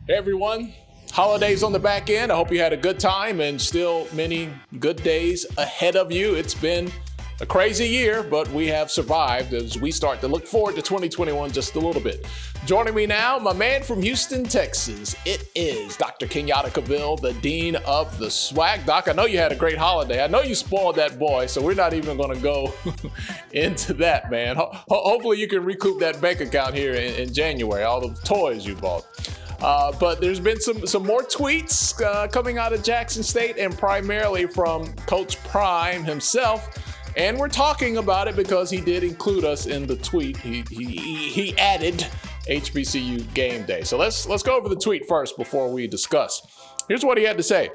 Hey everyone, holidays on the back end. I hope you had a good time and still many good days ahead of you. It's been a crazy year, but we have survived as we start to look forward to 2021 just a little bit. Joining me now, my man from Houston, Texas. It is Dr. Kenyatta Cavill, the Dean of the SWAC. Doc, I know you had a great holiday. I know you spoiled that boy, so we're not even going to go into that, man. Hopefully you can recoup that bank account here in January, all the toys you bought. But there's been some more tweets coming out of Jackson State and primarily from Coach Prime himself. And we're talking about it because he did include us in the tweet. He added HBCU Gameday. So let's go over the tweet first before we discuss. Here's what he had to say.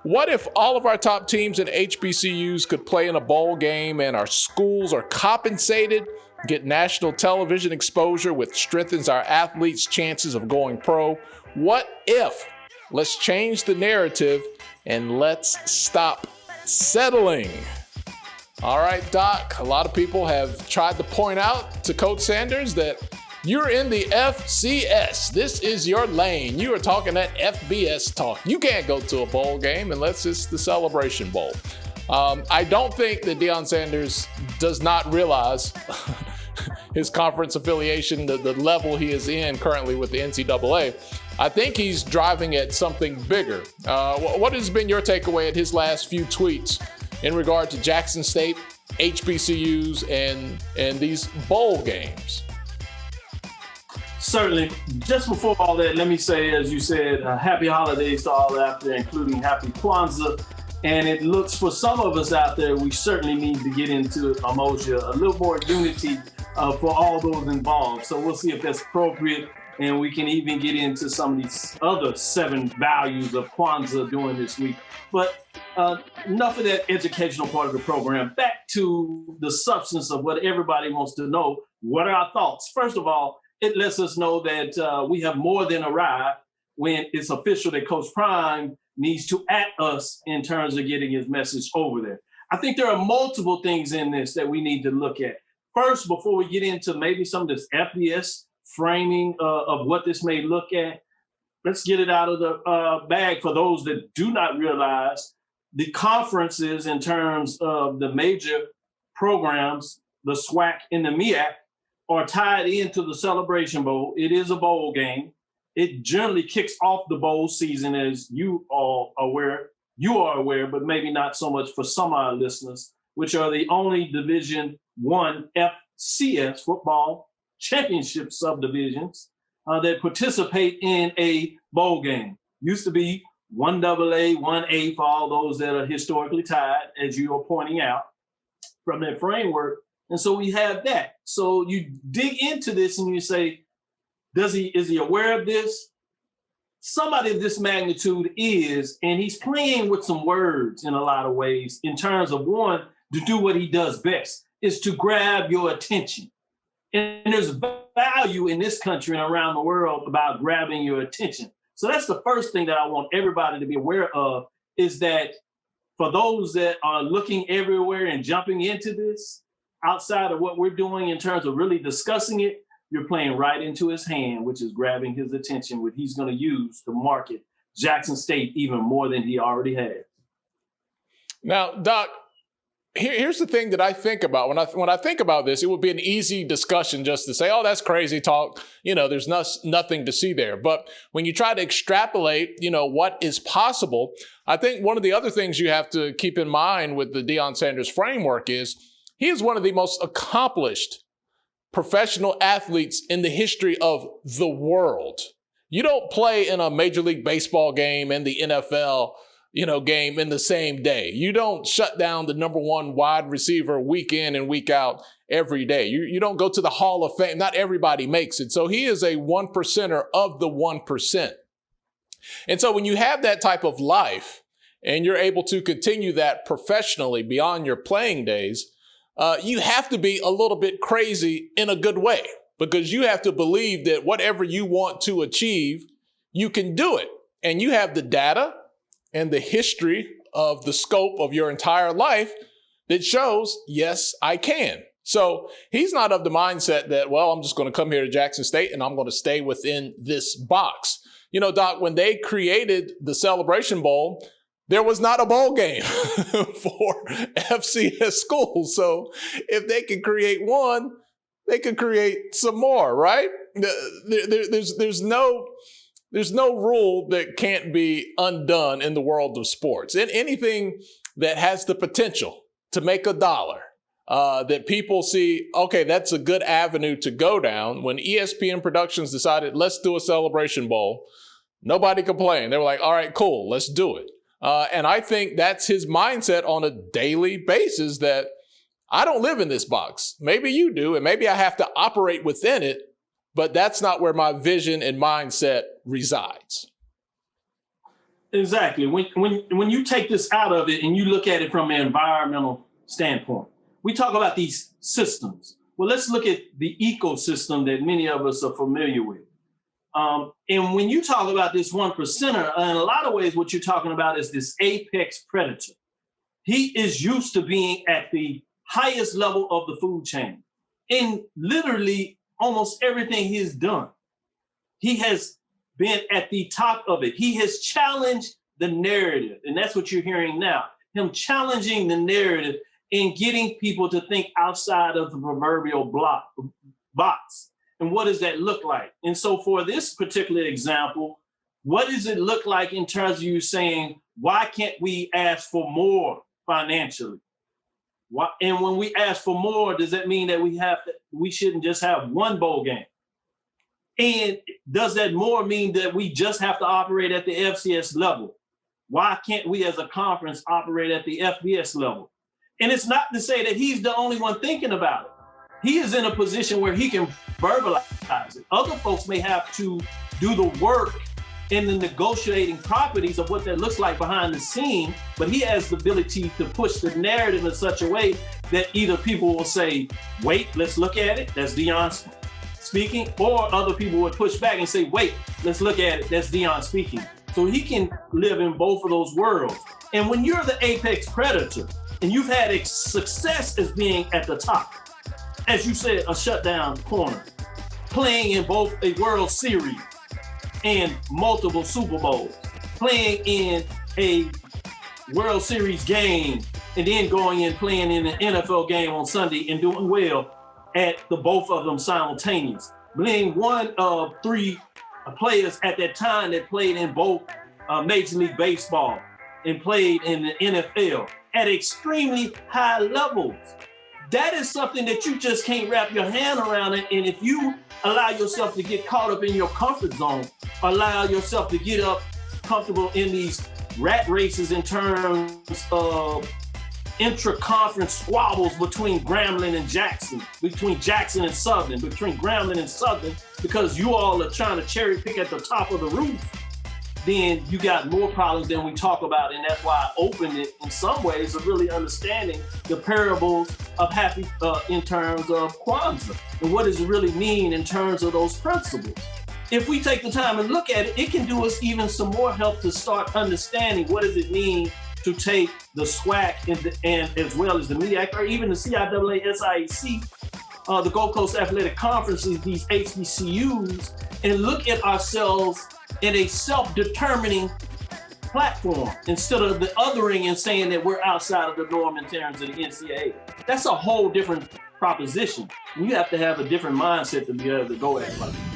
What if all of our top teams in HBCUs could play in a bowl game and our schools are compensated, get national television exposure, which strengthens our athletes' chances of going pro? What if? Let's change the narrative and let's stop settling. All right, Doc, a lot of people have tried to point out to Coach Sanders that you're in the FCS. This is your lane. You are talking that FBS talk. You can't go to a bowl game unless it's the Celebration Bowl. I don't think that Deion Sanders does not realize his conference affiliation, the level he is in currently with the NCAA. I think he's driving at something bigger. What has been your takeaway at his last few tweets in regard to Jackson State, HBCUs, and these bowl games? Certainly. Just before all that, let me say, as you said, happy holidays to all out there, including happy Kwanzaa. And it looks for some of us out there, we certainly need to get into Umoja, a little more unity for all those involved. So we'll see if that's appropriate. And we can even get into some of these other 7 values of Kwanzaa during this week. But enough of that educational part of the program. Back to the substance of what everybody wants to know. What are our thoughts? First of all, it lets us know that we have more than arrived when it's official that Coach Prime needs to at us in terms of getting his message over there. I think there are multiple things in this that we need to look at. First, before we get into maybe some of this FBS framing of what this may look at, let's get it out of the bag for those that do not realize the conferences in terms of the major programs, the SWAC and the MEAC, are tied into the Celebration Bowl. It is a bowl game. It generally kicks off the bowl season, as you are aware, but maybe not so much for some of our listeners, which are the only Division I FCS football championship subdivisions that participate in a bowl game. Used to be 1AA, 1A for all those that are historically tied, as you are pointing out from that framework. And so we have that. So you dig into this and you say, is he aware of this? Somebody of this magnitude is, and he's playing with some words in a lot of ways in terms of, one, to do what he does best, is to grab your attention. And there's value in this country and around the world about grabbing your attention. So that's the first thing that I want everybody to be aware of, is that for those that are looking everywhere and jumping into this, outside of what we're doing in terms of really discussing it, you're playing right into his hand, which is grabbing his attention, what he's going to use to market Jackson State even more than he already has. Now, Doc, here's the thing that I think about. When I think about this, it would be an easy discussion just to say, oh, that's crazy talk. There's nothing to see there. But when you try to extrapolate, what is possible, I think one of the other things you have to keep in mind with the Deion Sanders framework is he is one of the most accomplished professional athletes in the history of the world. You don't play in a Major League Baseball game and the NFL game in the same day. You don't shut down the number 1 wide receiver week in and week out every day. You don't go to the Hall of Fame. Not everybody makes it. So he is a 1%er of the 1%. And so when you have that type of life and you're able to continue that professionally beyond your playing days, you have to be a little bit crazy in a good way, because you have to believe that whatever you want to achieve, you can do it. And you have the data and the history of the scope of your entire life that shows, yes, I can. So he's not of the mindset that, well, I'm just going to come here to Jackson State and I'm going to stay within this box. You know, Doc, when they created the Celebration Bowl, there was not a bowl game for FCS schools. So if they can create one, they can create some more, right? There's no rule that can't be undone in the world of sports. And anything that has the potential to make a dollar, that people see, okay, that's a good avenue to go down. When ESPN Productions decided, let's do a Celebration Bowl, nobody complained. They were like, all right, cool, let's do it. And I think that's his mindset on a daily basis, that I don't live in this box. Maybe you do, and maybe I have to operate within it, but that's not where my vision and mindset resides. Exactly. When you take this out of it and you look at it from an environmental standpoint, we talk about these systems. Well, let's look at the ecosystem that many of us are familiar with. And when you talk about this one percenter, in a lot of ways, what you're talking about is this apex predator. He is used to being at the highest level of the food chain in literally almost everything he's done. He has been at the top of it. He has challenged the narrative. And that's what you're hearing now, him challenging the narrative and getting people to think outside of the proverbial box. And what does that look like? And so for this particular example, what does it look like in terms of you saying, why can't we ask for more financially? And when we ask for more, does that mean that we shouldn't just have one bowl game? And does that more mean that we just have to operate at the FCS level? Why can't we as a conference operate at the FBS level? And it's not to say that he's the only one thinking about it. He is in a position where he can verbalize it. Other folks may have to do the work in the negotiating properties of what that looks like behind the scene, but he has the ability to push the narrative in such a way that either people will say, wait, let's look at it, that's Deion speaking, or other people would push back and say, wait, let's look at it, that's Deion speaking. So he can live in both of those worlds. And when you're the apex predator and you've had a success as being at the top, as you said, a shutdown corner, playing in both a World Series and multiple Super Bowls, playing in a World Series game, and then going and playing in an NFL game on Sunday and doing well at the both of them simultaneous. Being one of three players at that time that played in both Major League Baseball and played in the NFL at extremely high levels. That is something that you just can't wrap your hand around it. And if you allow yourself to get caught up in your comfort zone, allow yourself to get up comfortable in these rat races in terms of intra-conference squabbles between Grambling and Jackson, between Jackson and Southern, between Grambling and Southern, because you all are trying to cherry pick at the top of the roof, then you got more problems than we talk about. And that's why I opened it in some ways of really understanding the parables of happy in terms of Kwanzaa and what does it really mean in terms of those principles. If we take the time and look at it, it can do us even some more help to start understanding what does it mean to take the SWAC and as well as the MEAC or even the CIAA, SIAC, the Gulf Coast Athletic Conferences, these HBCUs, and look at ourselves in a self-determining platform instead of the othering and saying that we're outside of the norm in terms of the NCAA. That's a whole different proposition. You have to have a different mindset to be able to go at it like that.